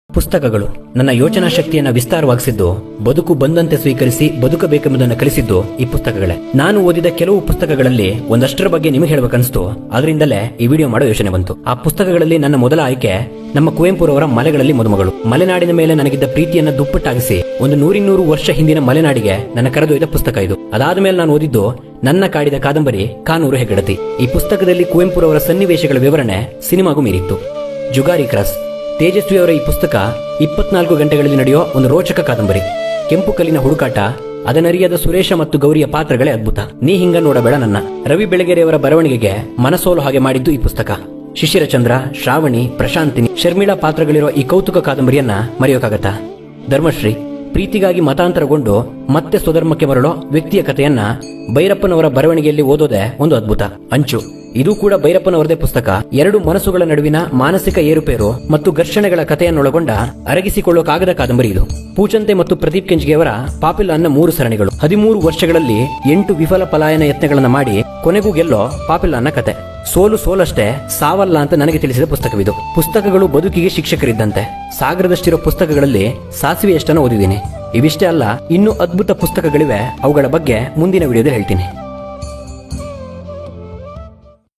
ಪುಸ್ತಕಗಳು ನನ್ನ ಯೋಚನಾ ಶಕ್ತಿಯನ್ನ ವಿಸ್ತಾರವಾಗಿಸಿದ್ದು, ಬದುಕು ಬಂದಂತೆ ಸ್ವೀಕರಿಸಿ ಬದುಕಬೇಕೆಂಬುದನ್ನು ಕಲಿಸಿದ್ದು ಈ ಪುಸ್ತಕಗಳೇ. ನಾನು ಓದಿದ ಕೆಲವು ಪುಸ್ತಕಗಳಲ್ಲಿ ಒಂದಷ್ಟರ ಬಗ್ಗೆ ನಿಮಗೆ ಹೇಳಬೇಕನ್ನಿಸ್ತು. ಅದರಿಂದಲೇ ಈ ವಿಡಿಯೋ ಮಾಡೋ ಯೋಚನೆ ಬಂತು. ಆ ಪುಸ್ತಕಗಳಲ್ಲಿ ನನ್ನ ಮೊದಲ ಆಯ್ಕೆ ನಮ್ಮ ಕುವೆಂಪುರವರ ಮಲೆಗಳಲ್ಲಿ ಮದುಮಗಳು. ಮಲೆನಾಡಿನ ಮೇಲೆ ನನಗಿದ್ದ ಪ್ರೀತಿಯನ್ನ ದುಪ್ಪಟ್ಟಾಗಿಸಿ ಒಂದು 100 ವರ್ಷ ಹಿಂದಿನ ಮಲೆನಾಡಿಗೆ ನನ್ನ ಕರೆದೊಯ್ದ ಪುಸ್ತಕ ಇದು. ಅದಾದ ಮೇಲೆ ನಾನು ಓದಿದ್ದು ನನ್ನ ಕಾಡಿದ ಕಾದಂಬರಿ ಕಾನೂರು ಹೆಗ್ಗಡತಿ. ಈ ಪುಸ್ತಕದಲ್ಲಿ ಕುವೆಂಪುರವರ ಸನ್ನಿವೇಶಗಳ ವಿವರಣೆ ಸಿನಿಮಾಗೂ ಮೀರಿತ್ತು. ಜುಗಾರಿ ಕ್ರಾಸ್ ತೇಜಸ್ವಿಯವರ ಈ ಪುಸ್ತಕ 24 ಗಂಟೆಗಳಲ್ಲಿ ನಡೆಯೋ ಒಂದು ರೋಚಕ ಕಾದಂಬರಿ. ಕೆಂಪು ಕಲ್ಲಿನ ಹುಡುಕಾಟ, ಅದನರಿಯದ ಸುರೇಶ ಮತ್ತು ಗೌರಿಯ ಪಾತ್ರಗಳೇ ಅದ್ಭುತ. ನೀ ಹಿಂಗ ನೋಡಬೇಡ ನನ್ನ. ರವಿ ಬೆಳಗೆರೆಯವರ ಬರವಣಿಗೆಗೆ ಮನಸೋಲು ಹಾಗೆ ಮಾಡಿದ್ದು ಈ ಪುಸ್ತಕ. ಶಿಶಿರಚಂದ್ರ, ಶ್ರಾವಣಿ, ಪ್ರಶಾಂತಿನಿ, ಶರ್ಮಿಳಾ ಪಾತ್ರಗಳಿರೋ ಈ ಕೌತುಕ ಕಾದಂಬರಿಯನ್ನ ಮರೆಯೋಕಾಗತ್ತಾ? ಧರ್ಮಶ್ರೀ ಪ್ರೀತಿಗಾಗಿ ಮತಾಂತರಗೊಂಡು ಮತ್ತೆ ಸ್ವಧರ್ಮಕ್ಕೆ ಮರಳೋ ವ್ಯಕ್ತಿಯ ಕಥೆಯನ್ನ ಭೈರಪ್ಪನವರ ಬರವಣಿಗೆಯಲ್ಲಿ ಓದೋದೇ ಒಂದು ಅದ್ಭುತ. ಅಂಚು ಇದು ಕೂಡ ಭೈರಪ್ಪನವರದೇ ಪುಸ್ತಕ. ಎರಡು ಮನಸ್ಸುಗಳ ನಡುವಿನ ಮಾನಸಿಕ ಏರುಪೇರು ಮತ್ತು ಘರ್ಷಣೆಗಳ ಕಥೆಯನ್ನೊಳಗೊಂಡ ಅರಗಿಸಿಕೊಳ್ಳೋಕಾಗದ ಕಾದಂಬರಿ ಇದು. ಪೂಚಂತೆ ಮತ್ತು ಪ್ರದೀಪ್ ಕೆಂಜ್ಗೆಯವರ ಪಾಪಿಲ್ಲನ್ನ 3 ಸರಣಿಗಳು. 13 ವರ್ಷಗಳಲ್ಲಿ 8 ವಿಫಲ ಪಲಾಯನ ಯತ್ನಗಳನ್ನ ಮಾಡಿ ಕೊನೆಗೂ ಗೆಲ್ಲೋ ಪಾಪಿಲ್ಲನ್ನ ಕತೆ. ಸೋಲಷ್ಟೇ ಸಾವಲ್ಲ ಅಂತ ನನಗೆ ತಿಳಿಸಿದ ಪುಸ್ತಕವಿದು. ಪುಸ್ತಕಗಳು ಬದುಕಿಗೆ ಶಿಕ್ಷಕರಿದ್ದಂತೆ. ಸಾಗರದಷ್ಟಿರೋ ಪುಸ್ತಕಗಳಲ್ಲಿ ಸಾಸಿವೆಯಷ್ಟನ್ನು ಓದಿದ್ದೀನಿ. ಇವಿಷ್ಟೇ ಅಲ್ಲ, ಇನ್ನೂ ಅದ್ಭುತ ಪುಸ್ತಕಗಳಿವೆ. ಅವುಗಳ ಬಗ್ಗೆ ಮುಂದಿನ ವಿಡಿಯೋದಲ್ಲಿ ಹೇಳ್ತೀನಿ.